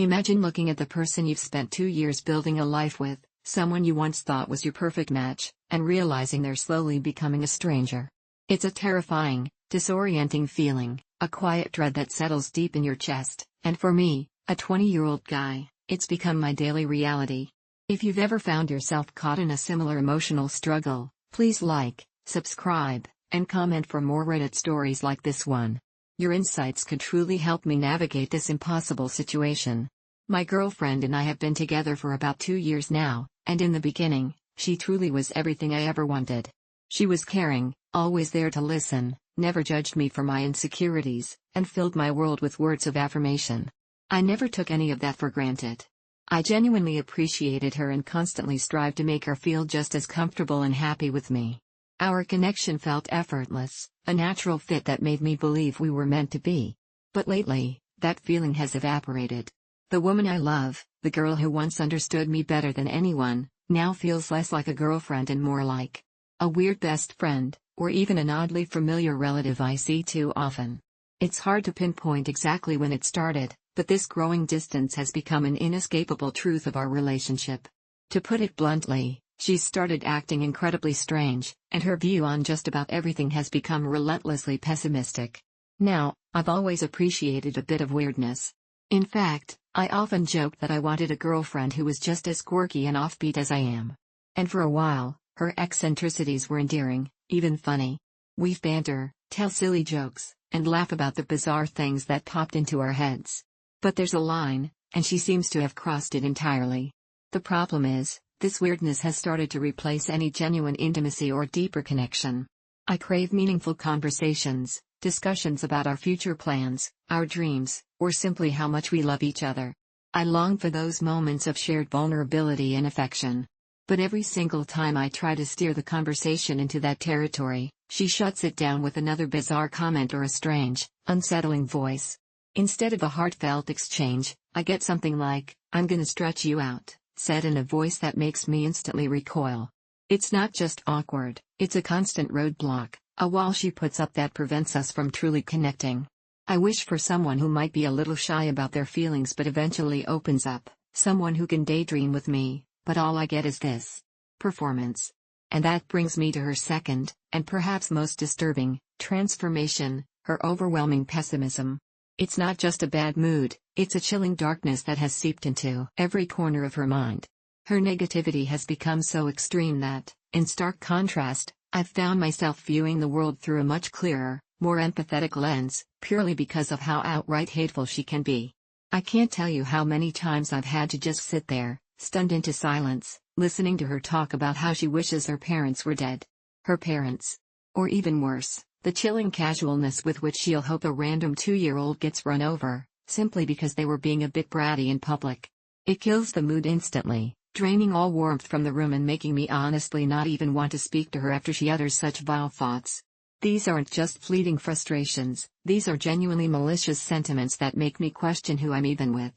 Imagine looking at the person you've spent 2 years building a life with, someone you once thought was your perfect match, and realizing they're slowly becoming a stranger. It's a terrifying, disorienting feeling, a quiet dread that settles deep in your chest, and for me, a 20-year-old guy, it's become my daily reality. If you've ever found yourself caught in a similar emotional struggle, please like, subscribe, and comment for more Reddit stories like this one. Your insights could truly help me navigate this impossible situation. My girlfriend and I have been together for about 2 years now, and in the beginning, she truly was everything I ever wanted. She was caring, always there to listen, never judged me for my insecurities, and filled my world with words of affirmation. I never took any of that for granted. I genuinely appreciated her and constantly strived to make her feel just as comfortable and happy with me. Our connection felt effortless, a natural fit that made me believe we were meant to be. But lately, that feeling has evaporated. The woman I love, the girl who once understood me better than anyone, now feels less like a girlfriend and more like a weird best friend, or even an oddly familiar relative I see too often. It's hard to pinpoint exactly when it started, but this growing distance has become an inescapable truth of our relationship. To put it bluntly, she's started acting incredibly strange, and her view on just about everything has become relentlessly pessimistic. Now, I've always appreciated a bit of weirdness. In fact, I often joked that I wanted a girlfriend who was just as quirky and offbeat as I am. And for a while, her eccentricities were endearing, even funny. We'd banter, tell silly jokes, and laugh about the bizarre things that popped into our heads. But there's a line, and she seems to have crossed it entirely. The problem is, this weirdness has started to replace any genuine intimacy or deeper connection. I crave meaningful conversations, discussions about our future plans, our dreams, or simply how much we love each other. I long for those moments of shared vulnerability and affection. But every single time I try to steer the conversation into that territory, she shuts it down with another bizarre comment or a strange, unsettling voice. Instead of a heartfelt exchange, I get something like, "I'm gonna stretch you out," said in a voice that makes me instantly recoil. It's not just awkward, it's a constant roadblock, a wall she puts up that prevents us from truly connecting. I wish for someone who might be a little shy about their feelings but eventually opens up, someone who can daydream with me, but all I get is this performance. And that brings me to her second, and perhaps most disturbing, transformation, her overwhelming pessimism. It's not just a bad mood, it's a chilling darkness that has seeped into every corner of her mind. Her negativity has become so extreme that, in stark contrast, I've found myself viewing the world through a much clearer, more empathetic lens, purely because of how outright hateful she can be. I can't tell you how many times I've had to just sit there, stunned into silence, listening to her talk about how she wishes her parents were dead. Her parents. Or even worse, the chilling casualness with which she'll hope a random 2-year-old gets run over, simply because they were being a bit bratty in public. It kills the mood instantly, draining all warmth from the room and making me honestly not even want to speak to her after she utters such vile thoughts. These aren't just fleeting frustrations, these are genuinely malicious sentiments that make me question who I'm even with.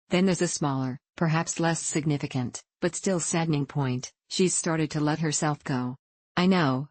Then there's a smaller, perhaps less significant, but still saddening point: she's started to let herself go. I know.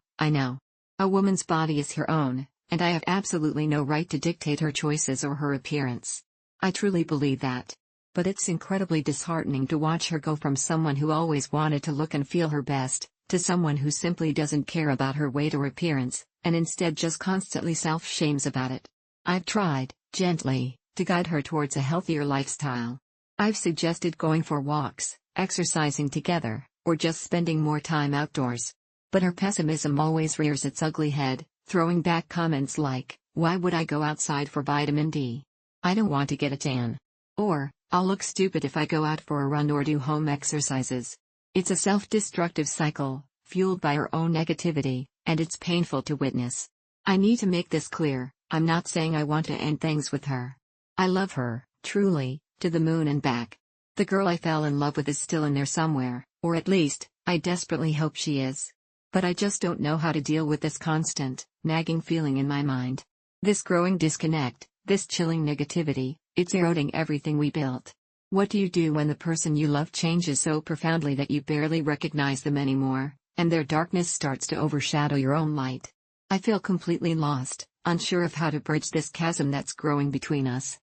A woman's body is her own, and I have absolutely no right to dictate her choices or her appearance. I truly believe that. But it's incredibly disheartening to watch her go from someone who always wanted to look and feel her best, to someone who simply doesn't care about her weight or appearance, and instead just constantly self-shames about it. I've tried, gently, to guide her towards a healthier lifestyle. I've suggested going for walks, exercising together, or just spending more time outdoors. But her pessimism always rears its ugly head, throwing back comments like, "Why would I go outside for vitamin D? I don't want to get a tan." Or, "I'll look stupid if I go out for a run or do home exercises." It's a self-destructive cycle, fueled by her own negativity, and it's painful to witness. I need to make this clear: I'm not saying I want to end things with her. I love her, truly, to the moon and back. The girl I fell in love with is still in there somewhere, or at least, I desperately hope she is. But I just don't know how to deal with this constant, nagging feeling in my mind. This growing disconnect, this chilling negativity, it's eroding everything we built. What do you do when the person you love changes so profoundly that you barely recognize them anymore, and their darkness starts to overshadow your own light? I feel completely lost, unsure of how to bridge this chasm that's growing between us.